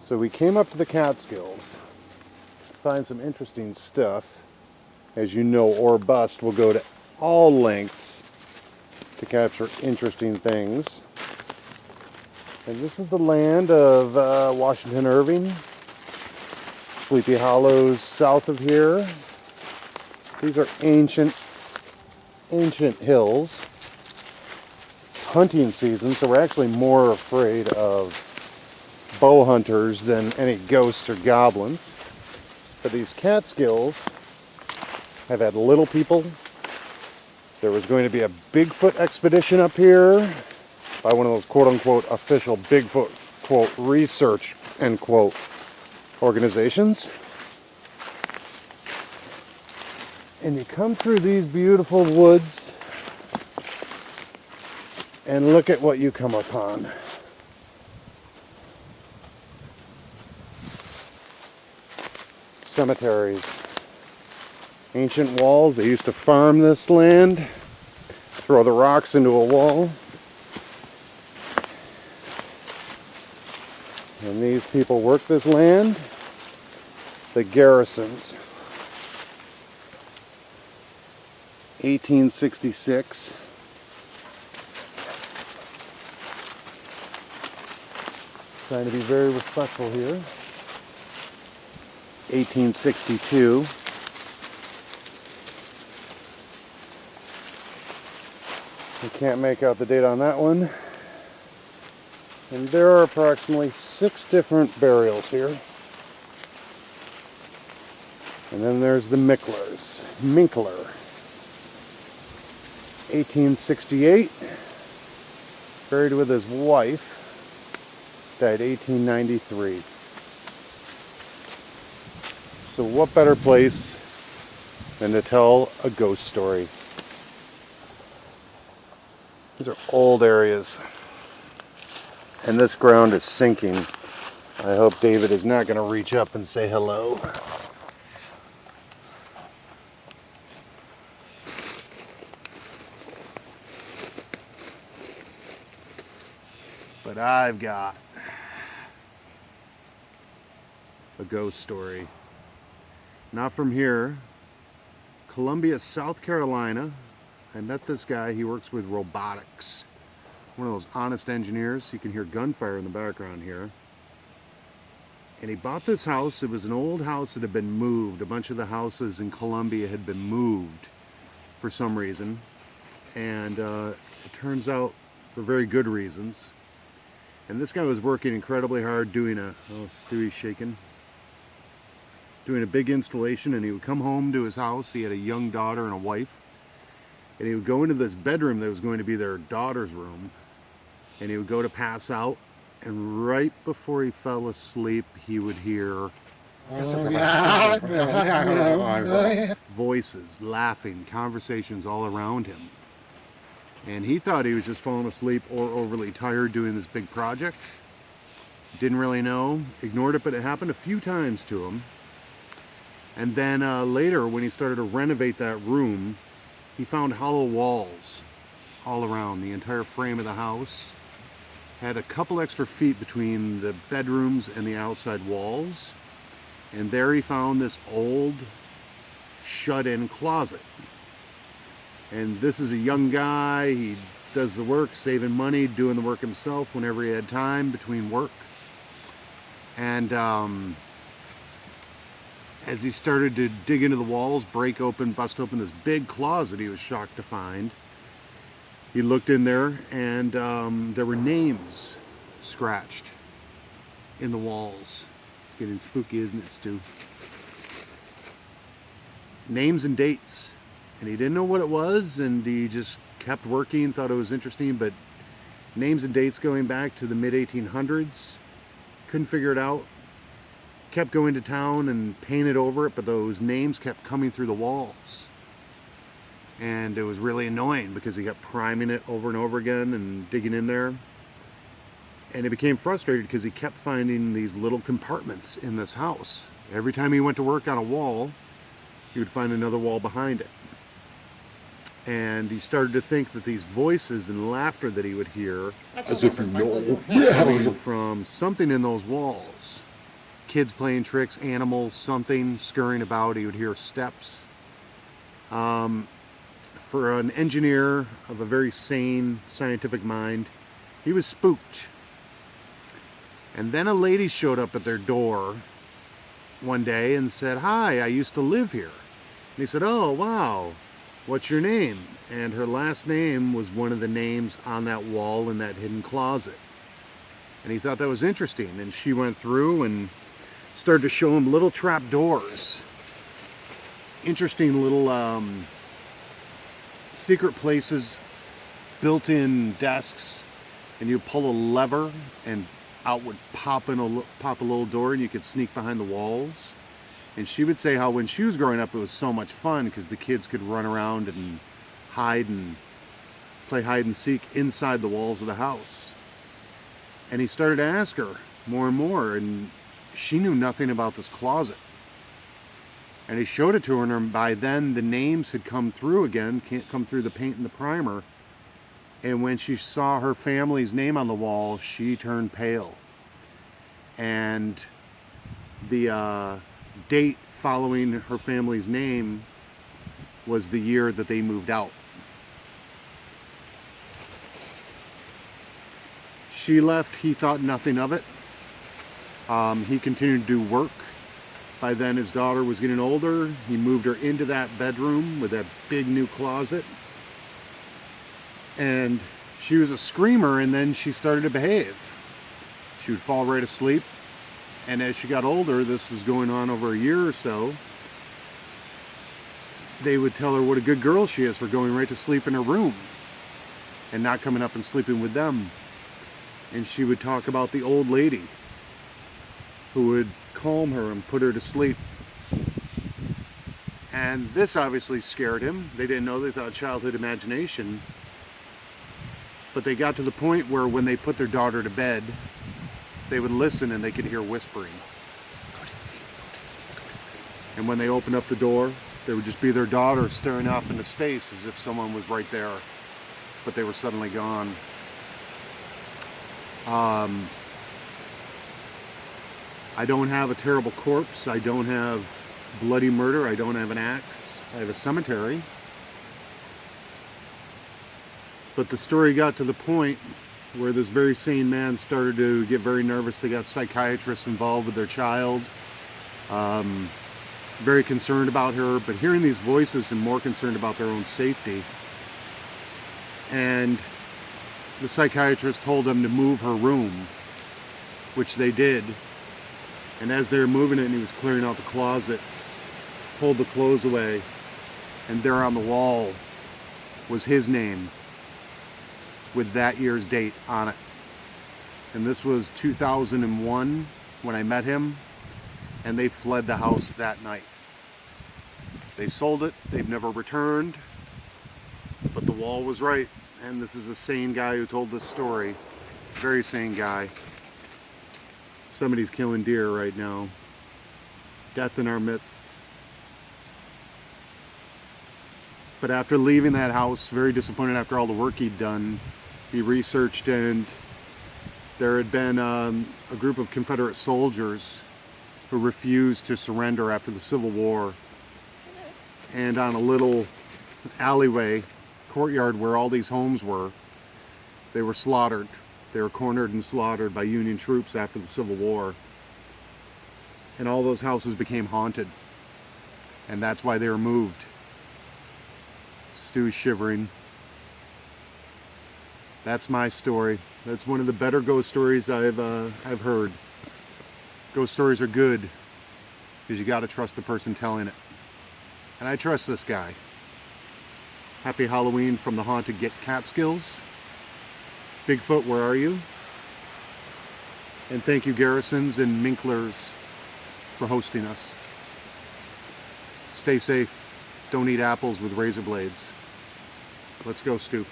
So we came up to the Catskills to find some interesting stuff. As you know, Or+Bust will go to all lengths to capture interesting things. And this is the land of Washington Irving. Sleepy Hollow's south of here. These are ancient hills. It's hunting season, so we're actually more afraid of bow hunters than any ghosts or goblins. But these Catskills have had little people. There was going to be a Bigfoot expedition up here by one of those quote-unquote official Bigfoot quote research end quote organizations. And you come through these beautiful woods and look at what you come upon. Cemeteries. Ancient walls. They used to farm this land, throw the rocks into a wall. And these people worked this land. The garrisons. 1866. Trying to be very respectful here. 1862. I can't make out the date on that one. And there are approximately 6 different burials here. And then there's the Minkler. 1868. Buried with his wife. Died 1893. So what better place than to tell a ghost story? These are old areas. And this ground is sinking. I hope David is not going to reach up and say hello. But I've got a ghost story. Not from here. Columbia, South Carolina. I met this guy. He works with robotics. One of those honest engineers. You can hear gunfire in the background here. And he bought this house. It was an old house that had been moved. A bunch of the houses in Columbia had been moved for some reason. And it turns out for very good reasons. And this guy was working incredibly hard doing Stewie's shaking. Doing a big installation, and he would come home to his house. He had a young daughter and a wife. And he would go into this bedroom that was going to be their daughter's room. And he would go to pass out. And right before he fell asleep, he would hear voices, laughing, conversations all around him. And he thought he was just falling asleep or overly tired doing this big project. Didn't really know. Ignored it, but it happened a few times to him. And then later, when he started to renovate that room, he found hollow walls all around the entire frame of the house. Had a couple extra feet between the bedrooms and the outside walls. And there he found this old shut-in closet. And this is a young guy. He does the work, saving money, doing the work himself whenever he had time between work. And as he started to dig into the walls, bust open this big closet he was shocked to find, he looked in there, and there were names scratched in the walls. It's getting spooky, isn't it, Stu? Names and dates. And he didn't know what it was, and he just kept working, thought it was interesting, but names and dates going back to the mid-1800s. Couldn't figure it out. Kept going to town and painted over it, but those names kept coming through the walls. And it was really annoying because he kept priming it over and over again and digging in there. And he became frustrated because he kept finding these little compartments in this house. Every time he went to work on a wall, he would find another wall behind it. And he started to think that these voices and laughter that he would hear, as if you know, coming from something in those walls. kids playing tricks, animals, something scurrying about. He would hear steps. For an engineer of a very sane, scientific mind, he was spooked. And then a lady showed up at their door one day and said, "Hi, I used to live here." And he said, "Oh, wow, what's your name?" And her last name was one of the names on that wall in that hidden closet. And he thought that was interesting. And she went through and started to show him little trap doors. Interesting little secret places, built-in desks, and you pull a lever and out would pop a little door and you could sneak behind the walls. And she would say how when she was growing up it was so much fun because the kids could run around and hide and play hide and seek inside the walls of the house. And he started to ask her more and more, and she knew nothing about this closet. And he showed it to her, and by then the names had come through again, can't come through the paint and the primer. And when she saw her family's name on the wall, she turned pale. And the date following her family's name was the year that they moved out. She left, he thought nothing of it. He continued to do work. By then his daughter was getting older. He moved her into that bedroom with that big new closet. And she was a screamer, and then she started to behave. She would fall right asleep. And as she got older, this was going on over a year or so, they would tell her what a good girl she is for going right to sleep in her room and not coming up and sleeping with them. And she would talk about the old lady who would calm her and put her to sleep. And this obviously scared him. They didn't know, they thought childhood imagination. But they got to the point where when they put their daughter to bed, they would listen and they could hear whispering. Go to sleep, go to sleep, go to sleep. And when they opened up the door, there would just be their daughter staring off into space as if someone was right there, but they were suddenly gone. I don't have a terrible corpse. I don't have bloody murder. I don't have an axe. I have a cemetery. But the story got to the point where this very sane man started to get very nervous. They got psychiatrists involved with their child. Very concerned about her, but hearing these voices and more concerned about their own safety. And the psychiatrist told them to move her room, which they did. And as they were moving it and he was clearing out the closet, pulled the clothes away, and there on the wall was his name with that year's date on it. And this was 2001 when I met him, and they fled the house that night. They sold it, they've never returned, but the wall was right. And this is a sane guy who told this story. Very sane guy. Somebody's killing deer right now. Death in our midst. But after leaving that house, very disappointed after all the work he'd done, he researched, and there had been a group of Confederate soldiers who refused to surrender after the Civil War. And on a little alleyway, courtyard where all these homes were, they were slaughtered. They were cornered and slaughtered by Union troops after the Civil War. And all those houses became haunted. And that's why they were moved. Stu's shivering. That's my story. That's one of the better ghost stories I've heard. Ghost stories are good because you got to trust the person telling it. And I trust this guy. Happy Halloween from the Haunted Catskills. Bigfoot, where are you? And thank you, Garrisons and Minklers, for hosting us. Stay safe. Don't eat apples with razor blades. Let's go, Stu.